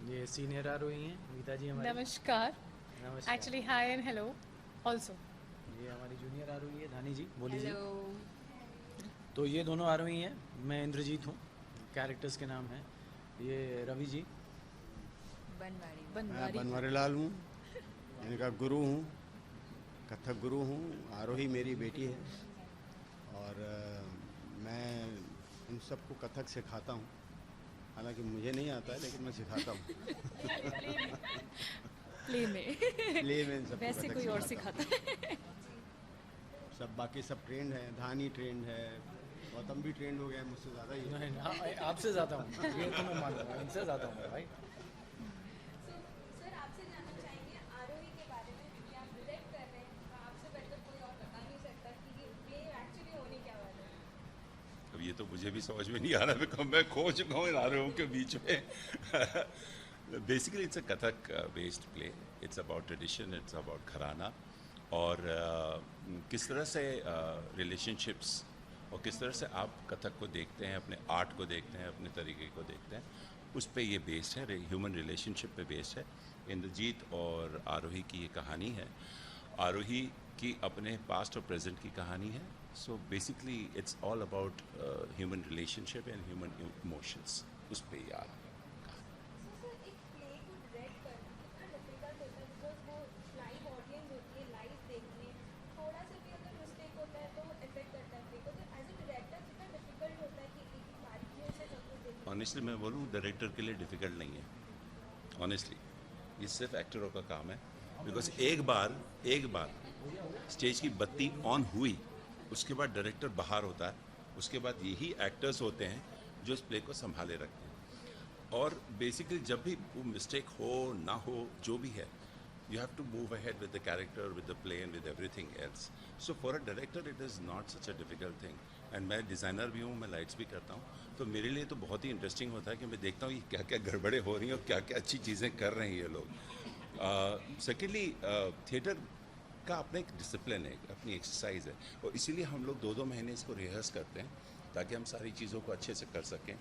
ये सीनियर आरोही हैं गीता जी हमारी। नमस्कार. नमस्कार। Actually, hi and hello also. ये हमारी जूनियर आरोही है धानी जी, बोलीजिए। हेलो। तो ये दोनों आरोही हैं, मैं इंद्रजीत हूँ। कैरेक्टर्स के नाम हैं ये रवि जी। बनवाड़ी में। मैं बनवारी. बनवारी लाल हूँ, इनका गुरु हूँ, कथक गुरु हूँ। आरोही मेरी बेटी है और मैं इन सबको कथक सिखाता हूँ। हालांकि मुझे नहीं आता है लेकिन मैं सिखाता हूँ। प्ले में. प्ले में इन सबको वैसे कथक कोई और सिखाता हूँ। सिखाता है. सब बाकी सब ट्रेंड हैं, धानी ट्रेंड है, गौतम भी ट्रेंड हो गया है मुझसे ज़्यादा ही है। नहीं आपसे ज़्यादा हूँ, ये तो मैं मानूंगा, इनसे ज़्यादा हूँ मैं भाई। सर आपसे जानना चाहेंगे आरोही के बारे में कि आप डायरेक्ट कर रहे हैं तो आपसे बेहतर कोई और बता नहीं सकता कि ये प्ले एक्चुअली होने क्या वाला है। अब ये तो मुझे भी समझ में नहीं आ रहा, बिकॉज मैं खो चुका हूँ इन आरोहों के बीच में। Basically it's a Kathak based play. It's about tradition, it's about घराना और किस तरह से रिलेशनशिप्स और किस तरह से आप कथक को देखते हैं, अपने आर्ट को देखते हैं, अपने तरीके को देखते हैं, उस पे ये बेस्ड है, ह्यूमन रिलेशनशिप पे बेस्ड है। इंद्रजीत और आरोही की ये कहानी है। आरोही की अपने पास्ट और प्रेजेंट की कहानी है। So basically it's all about human relationship and human emotions, उस पे ये आ रहा है। सर एक प्ले को डायरेक्ट करना कितना डिफिकल्ट होता है बिकॉज वो लाइव ऑडियंस होती है, लाइव देखनी है, थोड़ा सा भी अगर मिस्टेक होता है तो इफेक्ट करता है प्ले को। तो एज ए डायरेक्टर कितना डिफिकल्ट होता है कि एक बारीकियों से सब कुछ देखना। ऑनेस्टली मैं बोलूँ, डायरेक्टर के लिए डिफ़िकल्ट नहीं है। ऑनेस्टली ये सिर्फ एक्टरों का काम है। बिकॉज एक बार स्टेज की बत्ती ऑन हुई, उसके बाद डायरेक्टर बाहर होता है, उसके बाद यही एक्टर्स होते हैं जो इस प्ले को संभाले रखते हैं। और बेसिकली जब भी वो मिस्टेक हो ना हो, जो भी है, you have to move ahead with the character, with the play and with everything else. So for a director it is not such a difficult thing. And मैं डिज़ाइनर भी हूँ, मैं लाइट्स भी करता हूँ, तो मेरे लिए तो बहुत ही इंटरेस्टिंग होता है कि मैं देखता हूँ ये क्या क्या गड़बड़े हो रही हैं और क्या क्या अच्छी चीज़ें कर रहे हैं ये लोग। सेकेंडली थिएटर का अपना एक डिसिप्लिन है, अपनी एक्सरसाइज है, और इसीलिए हम लोग 2-2 महीने इसको रिहर्स करते हैं ताकि हम सारी चीज़ों को अच्छे से कर सकें,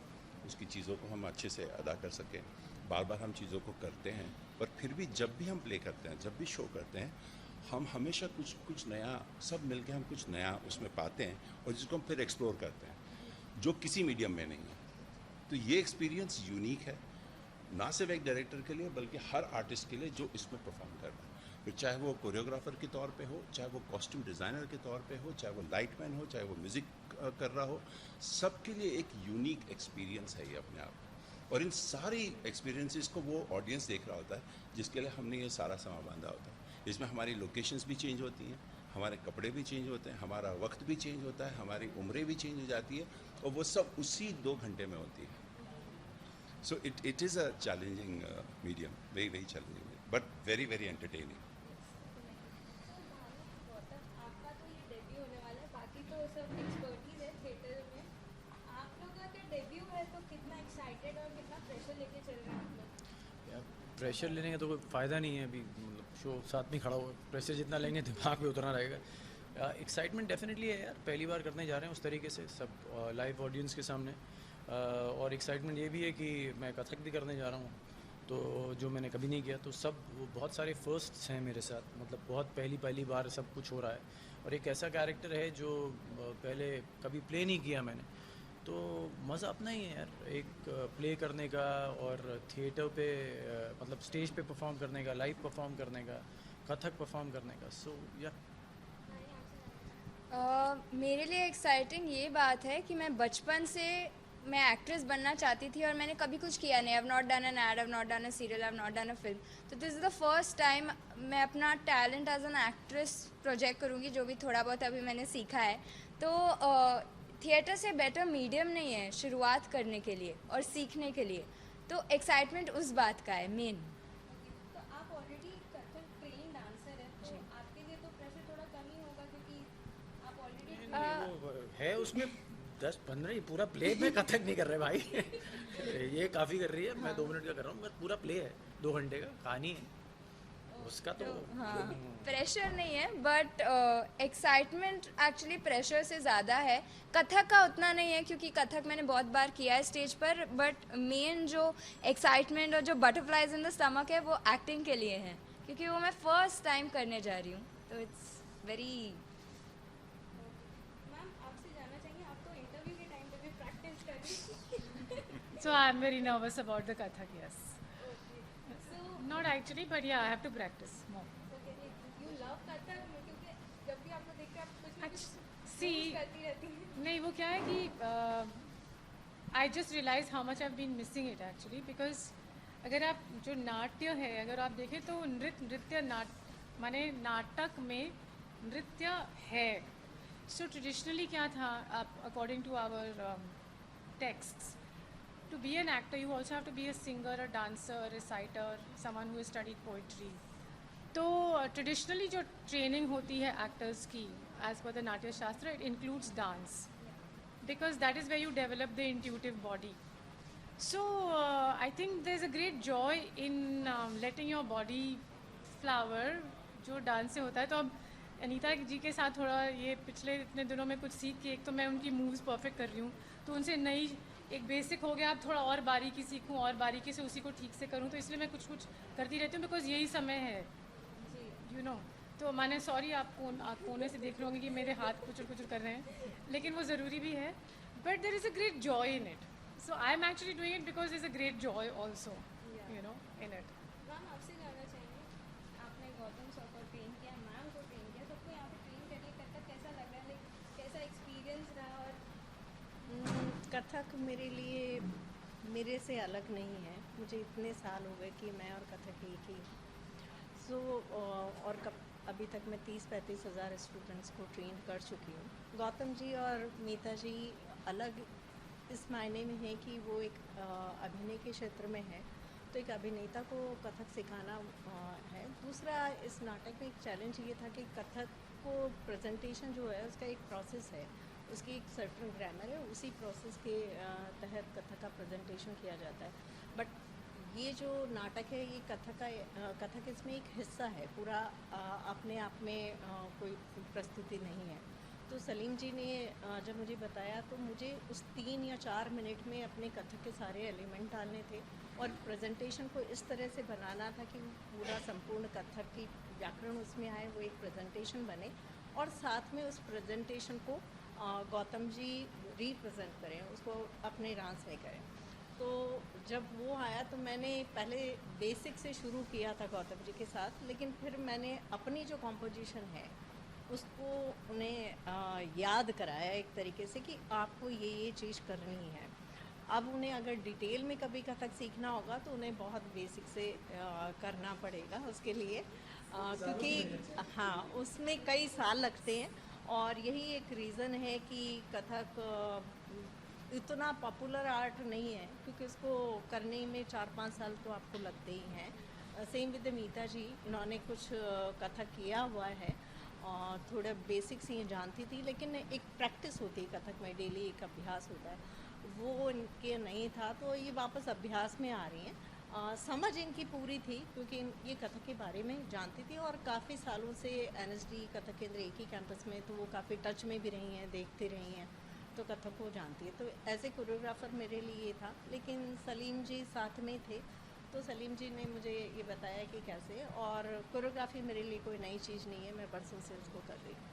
उसकी चीज़ों को हम अच्छे से अदा कर सकें। बार बार हम चीज़ों को करते हैं, पर फिर भी जब भी हम प्ले करते हैं, जब भी शो करते हैं, हम हमेशा कुछ नया, सब मिलके हम कुछ नया उसमें पाते हैं और जिसको हम फिर एक्सप्लोर करते हैं, जो किसी मीडियम में नहीं है। तो ये एक्सपीरियंस यूनिक है, ना सिर्फ एक डायरेक्टर के लिए बल्कि हर आर्टिस्ट के लिए जो इसमें परफॉर्म कर रहा है। फिर चाहे वो कोरियोग्राफर के तौर पे हो, चाहे वो कॉस्ट्यूम डिज़ाइनर के तौर पे हो, चाहे वो लाइटमैन हो, चाहे वो म्यूज़िक कर रहा हो, सबके लिए एक यूनिक एक्सपीरियंस है ये अपने आप में। और इन सारी एक्सपीरियंसेस को वो ऑडियंस देख रहा होता है जिसके लिए हमने ये सारा समय बांधा होता है। इसमें हमारी लोकेशंस भी चेंज होती हैं, हमारे कपड़े भी चेंज होते हैं, हमारा वक्त भी चेंज होता है, हमारी उम्रें भी चेंज हो जाती है, और वो सब उसी 2 घंटे में होती है। So it is a challenging medium, very challenging, but very entertaining. Gautam आपका तो ये डेब्यू होने वाला है, बाकी तो सब एक्सपर्टीज है थिएटर में। आप लोग का डेब्यू है तो कितना एक्साइटेड और कितना प्रेशर लेके चल रहे हैं आप लोग? प्रेशर लेने का तो कोई फ़ायदा नहीं है, अभी मतलब शो साथ में खड़ा हुआ, प्रेशर जितना लेंगे दिमाग पे उतना रहेगा। एक्साइटमेंट डेफिनेटली है यार, पहली बार करने जा रहे हैं उस तरीके से सब लाइव ऑडियंस के सामने। और एक्साइटमेंट ये भी है कि मैं कथक भी करने जा रहा हूँ, तो जो मैंने कभी नहीं किया, तो सब वो बहुत सारे फर्स्ट्स हैं मेरे साथ, मतलब बहुत पहली बार सब कुछ हो रहा है। और एक ऐसा कैरेक्टर है जो पहले कभी प्ले नहीं किया मैंने, तो मज़ा अपना ही है यार, एक प्ले करने का और थिएटर पे मतलब स्टेज पे परफॉर्म करने का, लाइव परफॉर्म करने का, कथक परफॉर्म करने का। सो या मेरे लिए एक्साइटिंग ये बात है कि मैं बचपन से मैं एक्ट्रेस बनना चाहती थी और मैंने कभी कुछ किया नहीं। I have not done an ad, I have not done a serial, I have not done a film. तो this is the first time मैं अपना talent as an actress project करूँगी, जो भी थोड़ा बहुत अभी मैंने सीखा है। तो थिएटर से बेटर मीडियम नहीं है शुरुआत करने के लिए और सीखने के लिए। तो एक्साइटमेंट उस बात का है मेन। तो आप ऑलरेडी कथक ट्रेन डांसर है, तो आपके लिए तो प्रेशर थोड़ा कम ही होगा क्योंकि आप ऑलरेडी वो है उसमें 10-15, पूरा प्ले में कथक नहीं कर रहे भाई। ये काफ़ी कर रही है, मैं 2 मिनट का कर रहा हूँ, बस पूरा प्ले है 2 घंटे का, कहानी है। उसका तो हाँ प्रेशर नहीं है बट एक्साइटमेंट एक्चुअली प्रेशर से ज़्यादा है। कथक का उतना नहीं है क्योंकि कथक मैंने बहुत बार किया है स्टेज पर, बट मेन जो एक्साइटमेंट और जो बटरफ्लाइज इन द स्टमक है वो एक्टिंग के लिए है क्योंकि वो मैं फर्स्ट टाइम करने जा रही हूँ, तो इट्स वेरी। मैम आपसे जानना चाहेंगे, आप तो इंटरव्यू के टाइम पे भी प्रैक्टिस कर रही So I'm very nervous about the Kathak, yes. So Not actually, but yeah, I have to practice more. You love Kathak क्योंकि जब भी आपको देखते हैं आप कुछ ना कुछ See, करती रहती हैं। नहीं वो क्या है कि I just realise how much I been missing it actually, because अगर आप जो नाट्य है अगर आप देखें तो नृत्य माने नाटक में नृत्य है। सो ट्रेडिशनली क्या था, आप according to our texts, to be an actor you also have to be a singer, a dancer, a reciter, someone who has studied poetry. तो ट्रेडिशनली जो ट्रेनिंग होती है एक्टर्स की as per the Natya Shastra, it includes dance because that is way you develop the intuitive body. So I think there is a great joy in letting your body flower जो dance से होता है. तो अब अनीता जी के साथ थोड़ा ये पिछले इतने दिनों में कुछ सीख के, एक तो मैं उनकी मूव्स परफेक्ट कर रही हूँ, तो उनसे नई एक बेसिक हो गया, अब थोड़ा और बारीकी सीखूं और बारीकी से उसी को ठीक से करूं, तो इसलिए मैं कुछ कुछ करती रहती हूँ बिकॉज यही समय है, यू नो. तो मैंने सॉरी आप कोने से देख रहे होंगे कि मेरे हाथ कुचर कुचर कर रहे हैं, लेकिन वो ज़रूरी भी है. But there is a great joy in it, so I am actually doing it because is a great Joy also, you know, in it. Ma'am आपसे जानना चाहेंगे, आपने गौतम सर को ट्रेन किया, मैम को ट्रेन किया, सबको यहाँ पे ट्रेन करके कथक कैसा लग रहा है, लाइक कैसा एक्सपीरियंस रहा? और कथक मेरे लिए मेरे से अलग नहीं है. मुझे इतने साल हो गए कि मैं और कथक एक ही. सो और अभी तक मैं 30-35 हज़ार स्टूडेंट्स को ट्रेन कर चुकी हूँ. गौतम जी और मीता जी अलग इस मायने में है कि वो एक अभिनय के क्षेत्र में है, तो एक अभिनेता को कथक सिखाना है. दूसरा, इस नाटक में एक चैलेंज ये था कि कथक को प्रेजेंटेशन जो है उसका एक प्रोसेस है, उसकी एक सर्टन ग्रामर है, उसी प्रोसेस के तहत कथक का प्रेजेंटेशन किया जाता है. बट ये जो नाटक है ये कथक इसमें एक हिस्सा है, पूरा अपने आप में कोई प्रस्तुति नहीं है. तो सलीम जी ने जब मुझे बताया तो मुझे उस 3 या 4 मिनट में अपने कथक के सारे एलिमेंट डालने थे और प्रेजेंटेशन को इस तरह से बनाना था कि पूरा संपूर्ण कथक की व्याकरण उसमें आए, वो एक प्रेजेंटेशन बने और साथ में उस प्रेजेंटेशन को गौतम जी रिप्रेजेंट करें, उसको अपने डांस में करें. तो जब वो आया तो मैंने पहले बेसिक से शुरू किया था गौतम जी के साथ, लेकिन फिर मैंने अपनी जो कॉम्पोजिशन है उसको उन्हें याद कराया एक तरीके से कि आपको ये चीज़ करनी है. अब उन्हें अगर डिटेल में कभी कथक सीखना होगा तो उन्हें बहुत बेसिक से करना पड़ेगा उसके लिए, क्योंकि हाँ उसमें कई साल लगते हैं. और यही एक रीज़न है कि कथक इतना पॉपुलर आर्ट नहीं है, क्योंकि उसको करने में 4-5 साल तो आपको लगते ही हैं. सेम विद मीता जी, इन्होंने कुछ कथक किया हुआ है और थोड़ा बेसिक्स ये जानती थी, लेकिन एक प्रैक्टिस होती है कथक में, डेली एक अभ्यास होता है, वो इनके नहीं था. तो ये वापस अभ्यास में आ रही हैं. समझ इनकी पूरी थी क्योंकि ये कथक के बारे में जानती थी और काफ़ी सालों से NSD कथक केंद्र एक ही कैंपस में, तो वो काफ़ी टच में भी रही हैं, देखती रही हैं, तो कथक को जानती है. तो एज ए कोरियोग्राफर मेरे लिए ये था. लेकिन सलीम जी साथ में थे, तो सलीम जी ने मुझे ये बताया कि कैसे, और कोरियोग्राफी मेरे लिए कोई नई चीज़ नहीं है, मैं बरसों से उसको कर रही हूँ.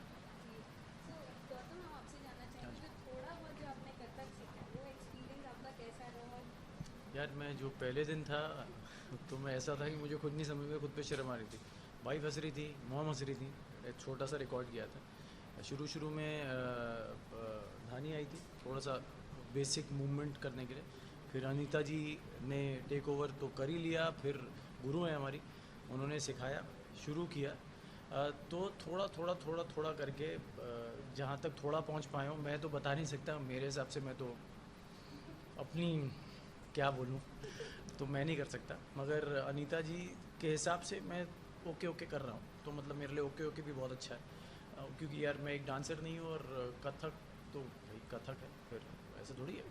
सो गौतम, हम आपसे जानना चाहेंगे जो थोड़ा बहुत जो आपने कथक सीखा वो एक्सपीरियंस आपका कैसा रहा? और यार मैं जो पहले दिन था तो मैं ऐसा था कि मुझे खुद नहीं समझ में, खुद पे शर्म आ रही थी. वाइफ हंस रही थी, मॉम हंस रही थी. एक छोटा सा रिकॉर्ड किया था. शुरू में धानी आई थी थोड़ा सा बेसिक मूवमेंट करने के लिए, फिर अनीता जी ने टेक ओवर तो कर ही लिया, फिर गुरु हैं हमारी, उन्होंने सिखाया, शुरू किया. तो थोड़ा करके जहाँ तक थोड़ा पहुँच पाया हूँ. मैं तो बता नहीं सकता, मेरे हिसाब से मैं तो अपनी क्या बोलूँ, तो मैं नहीं कर सकता, मगर अनीता जी के हिसाब से मैं ओके कर रहा हूँ. तो मतलब मेरे लिए ओके भी बहुत अच्छा है, क्योंकि यार मैं एक डांसर नहीं हूँ और कथक तो भाई कथक है, फिर ऐसा थोड़ी है.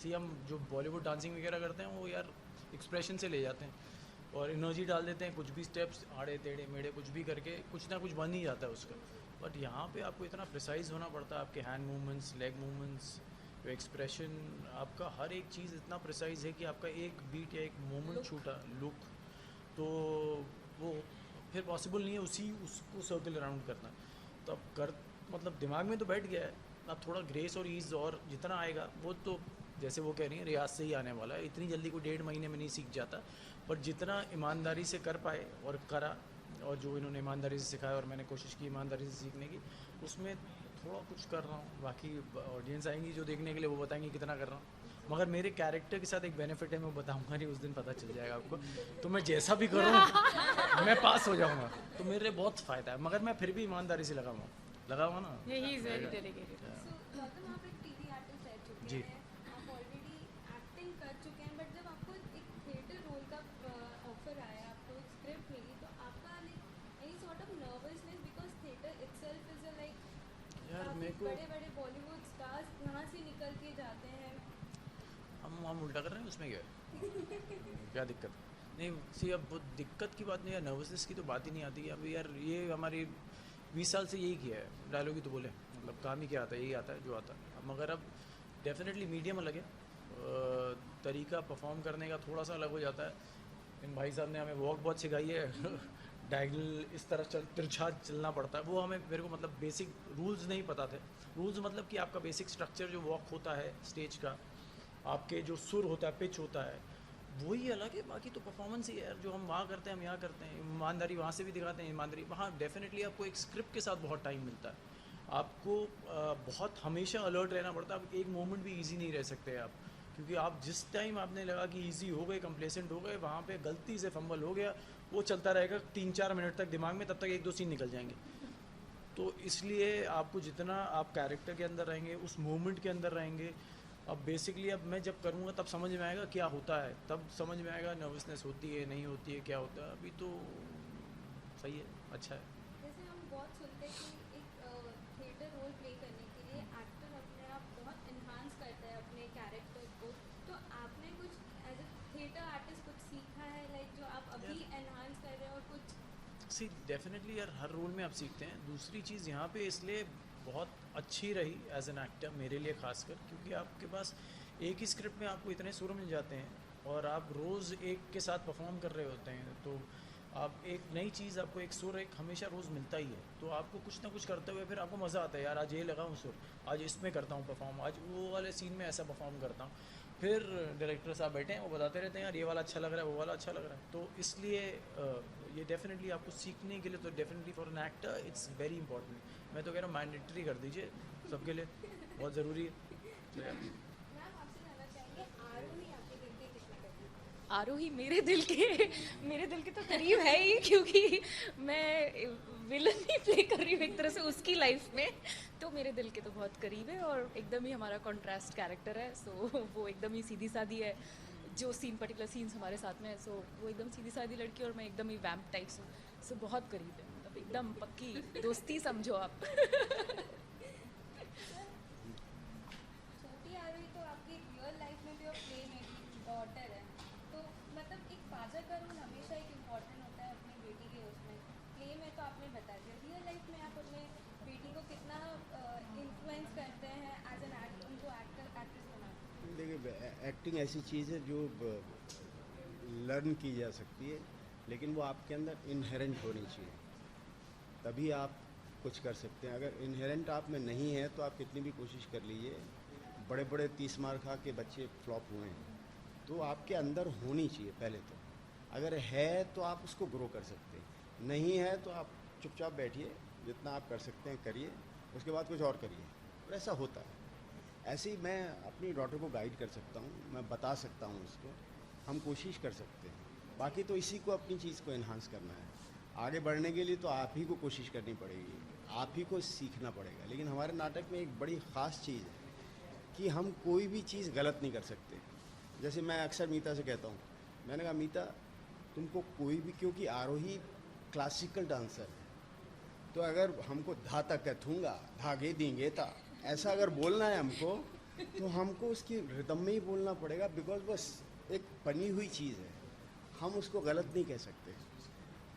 सी हम जो बॉलीवुड डांसिंग वगैरह करते हैं वो यार एक्सप्रेशन से ले जाते हैं, और एनर्जी डाल देते हैं, कुछ भी स्टेप्स आड़े टेढ़े मेढ़े कुछ भी करके कुछ ना कुछ बन ही जाता है उसका। बट यहाँ पे आपको इतना प्रिसाइज होना पड़ता है, आपके hand movements, leg movements, expression, आपका हर एक चीज़ इतना प्रिसाइज है कि आपका एक बीट या एक मोमेंट छूटा, लुक, तो वो फिर पॉसिबल नहीं है उसको सर्कल अराउंड करना। तो अब कर मतलब दिमाग में तो बैठ गया है, अब थोड़ा ग्रेस और ईज़ और जितना आएगा वो तो जैसे वो कह रही हैं रियाज से ही आने वाला है, इतनी जल्दी को 1.5 महीने में नहीं सीख जाता। बट जितना ईमानदारी से कर पाए और करा, और जो इन्होंने ईमानदारी से सिखाया और मैंने कोशिश की ईमानदारी से सीखने की, उसमें थोड़ा कुछ कर रहा हूँ। बाकी ऑडियंस आएंगी जो देखने के लिए, वो बताएंगे कितना कर रहा हूँ। मगर मेरे कैरेक्टर के साथ एक बेनिफिट है, मैं बताऊंगा नहीं, उस दिन पता चल जाएगा आपको। तो मैं जैसा भी करूँ मैं पास हो जाऊँगा, तो मेरे लिए बहुत फ़ायदा है। मगर मैं फिर भी ईमानदारी से लगा हुआ ना। He is very dedicated. So Gautam, आप एक टीवी आर्टिस्ट रह चुके जी। हैं, आप ऑलरेडी एक्टिंग कर चुके हैं, बट जब आपको एक थिएटर रोल का ऑफर आया, आपको एक स्क्रिप्ट मिली, तो आपका any sort of nervousness, because theatre itself is like यार मेरे को बड़े बड़े बॉलीवुड स्टार्स यहाँ से निकल के जाते हैं। हम उल्टा कर रहे हैं, उसमें क्या है? क्या दिक्कत नहीं? सी अब वो दिक्कत की बात नहीं है, नर्वसनेस की तो बात ही नहीं आती। अब यार ये हमारी 20 साल से यही किया है, डायलॉग ही तो बोले, मतलब काम ही क्या आता है, यही आता है जो आता है। अब मगर अब डेफिनेटली मीडियम अलग है, तरीका परफॉर्म करने का थोड़ा सा अलग हो जाता है। इन भाई साहब ने हमें वॉक बहुत सिखाई है डायगनल इस तरह तिरछा चलना पड़ता है, वो हमें मेरे को मतलब बेसिक रूल्स नहीं पता थे। रूल्स मतलब कि आपका बेसिक स्ट्रक्चर जो वॉक होता है स्टेज का, आपके जो सुर होता है, पिच होता है, वही अलग है। बाकी तो परफॉर्मेंस ही है यार, जो हम वहाँ करते हैं हम यहाँ करते हैं। ईमानदारी वहाँ से भी दिखाते हैं, ईमानदारी वहाँ डेफिनेटली आपको एक स्क्रिप्ट के साथ बहुत टाइम मिलता है। आपको बहुत हमेशा अलर्ट रहना पड़ता है। आप एक मोमेंट भी इजी नहीं रह सकते आप, क्योंकि आप जिस टाइम आपने लगा कि इजी हो गए, कंप्लेसेंट हो गए, वहाँ पे गलती से फंबल हो गया, वो चलता रहेगा 3-4 मिनट तक दिमाग में, तब तक 1-2 सीन निकल जाएंगे। तो इसलिए आपको जितना आप कैरेक्टर के अंदर रहेंगे, उस मोमेंट के अंदर रहेंगे। अब बेसिकली अब मैं जब करूँगा तब समझ में आएगा क्या होता है, तब समझ में आएगा नर्वसनेस होती है नहीं होती है, क्या होता है। अभी तो सही है, अच्छा है। जैसे हम बहुत सुनते हैं कि एक थिएटर रोल प्ले करने के लिए एक्टर अपने आप बहुत इन्हांस करता है अपने कैरेक्टर को, तो आपने कुछ एज ए थिएटर आर्टिस्ट कुछ सीखा है, लाइक जो आप अभी एनहांस कर रहे हैं, और कुछ सी डेफिनेटली यार हर रोल में आप सीखते हैं। दूसरी चीज़ यहाँ पे इसलिए बहुत अच्छी रही एज एन एक्टर मेरे लिए खासकर, क्योंकि आपके पास एक ही स्क्रिप्ट में आपको इतने सुर मिल जाते हैं और आप रोज़ एक के साथ परफॉर्म कर रहे होते हैं, तो आप एक नई चीज़, आपको एक सुर एक हमेशा रोज़ मिलता ही है। तो आपको कुछ ना कुछ करते हुए फिर आपको मज़ा आता है, यार आज ये लगाऊँ सुर, आज इसमें करता हूँ परफॉर्म, आज वो वाले सीन में ऐसा परफॉर्म करता हूँ। फिर डायरेक्टर साहब बैठे हैं, वो बताते रहते हैं यार ये वाला अच्छा लग रहा है, वो वाला अच्छा लग रहा है। तो इसलिए ये डेफिनेटली आपको सीखने के लिए, तो definitely for an actor it's very important. मैं तो कह रहा हूँ मैंडेटरी कर दीजिए सबके लिए, बहुत ज़रूरी है। तो यार मैम आपसे जानना चाहेंगे, आरोही आपके दिल के कितना करीब है? आरोही मेरे दिल के तो करीब है ही, क्योंकि मैं विलन ही प्ले कर रही हूँ एक तरह से उसकी लाइफ में, तो मेरे दिल के तो बहुत करीब है। और एकदम ही हमारा कॉन्ट्रास्ट कैरेक्टर है, सो वो एकदम ही सीधी सादी है। जो पर्टिकुलर सीन्स हमारे साथ में है, सो वो एकदम सीधी सादी लड़की और मैं एकदम ही वैम्प टाइप हूँ, सो बहुत करीब है, मतलब एकदम पक्की दोस्ती समझो आप। छोटी आरोही तो आपकी रियल लाइफ में भी और प्ले में भी डॉटर है, तो मतलब एक फादर का रोल हमेशा एक इम्पॉर्टेंट होता है अपनी बेटी के उसमें। प्ले में तो आपने बता दिया, रियल लाइफ में आप अपने बेटी को कितना इन्फ्लुएंस करते हैं एज एन एक्टर, उनको एक्ट्रेस बनाते हैं? देखिए एक्टिंग ऐसी चीज़ है जो लर्न की जा सकती है, लेकिन वो आपके अंदर इनहेरेंट होनी चाहिए, तभी आप कुछ कर सकते हैं। अगर इनहेरेंट आप में नहीं है तो आप कितनी भी कोशिश कर लीजिए, बड़े बड़े 30 मार खा के बच्चे फ्लॉप हुए हैं, तो आपके अंदर होनी चाहिए पहले तो। अगर है तो आप उसको ग्रो कर सकते हैं, नहीं है तो आप चुपचाप बैठिए, जितना आप कर सकते हैं करिए, उसके बाद कुछ और करिए। और ऐसा होता है। ऐसे ही मैं अपनी डॉटर को गाइड कर सकता हूँ, मैं बता सकता हूँ उसको, हम कोशिश कर सकते हैं। बाकी तो इसी को अपनी चीज़ को इन्हांस करना है। आगे बढ़ने के लिए तो आप ही को कोशिश करनी पड़ेगी, आप ही को सीखना पड़ेगा। लेकिन हमारे नाटक में एक बड़ी ख़ास चीज़ है कि हम कोई भी चीज़ गलत नहीं कर सकते। जैसे मैं अक्सर मीता से कहता हूँ, मैंने कहा मीता तुमको कोई भी, क्योंकि आरोही क्लासिकल डांसर है, तो अगर हमको धा तक थूंगा धागे देंगे था ऐसा अगर बोलना है हमको, तो हमको उसकी रिदम में ही बोलना पड़ेगा, बिकॉज बस एक बनी हुई चीज़ है। हम उसको गलत नहीं कह सकते।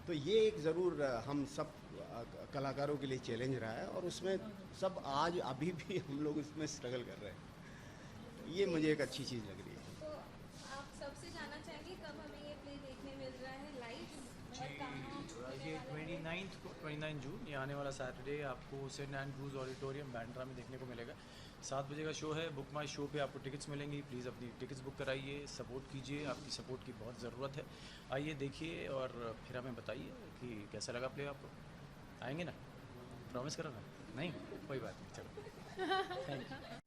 तो ये एक ज़रूर हम सब कलाकारों के लिए चैलेंज रहा है, और उसमें सब आज अभी भी हम लोग उसमें स्ट्रगल कर रहे हैं। ये मुझे एक अच्छी चीज़ लग रही है। तो आप सबसे जानना चाहेंगे कब हमें ये प्ले देखने मिल रहा है लाइव और कहाँ? ये 29 जून ये आने वाला सैटरडे आपको सेंट एंड्रूज ऑडिटोरियम बैंड्रा में देखने को मिलेगा। 7 बजे का शो है। बुक माई शो पे आपको टिकट्स मिलेंगी। प्लीज़ अपनी टिकट्स बुक कराइए, सपोर्ट कीजिए, आपकी सपोर्ट की बहुत ज़रूरत है। आइए देखिए और फिर हमें बताइए कि कैसा लगा प्ले आपको। आएंगे ना? प्रॉमिस करो ना? नहीं, कोई बात नहीं, चलो। Thank you.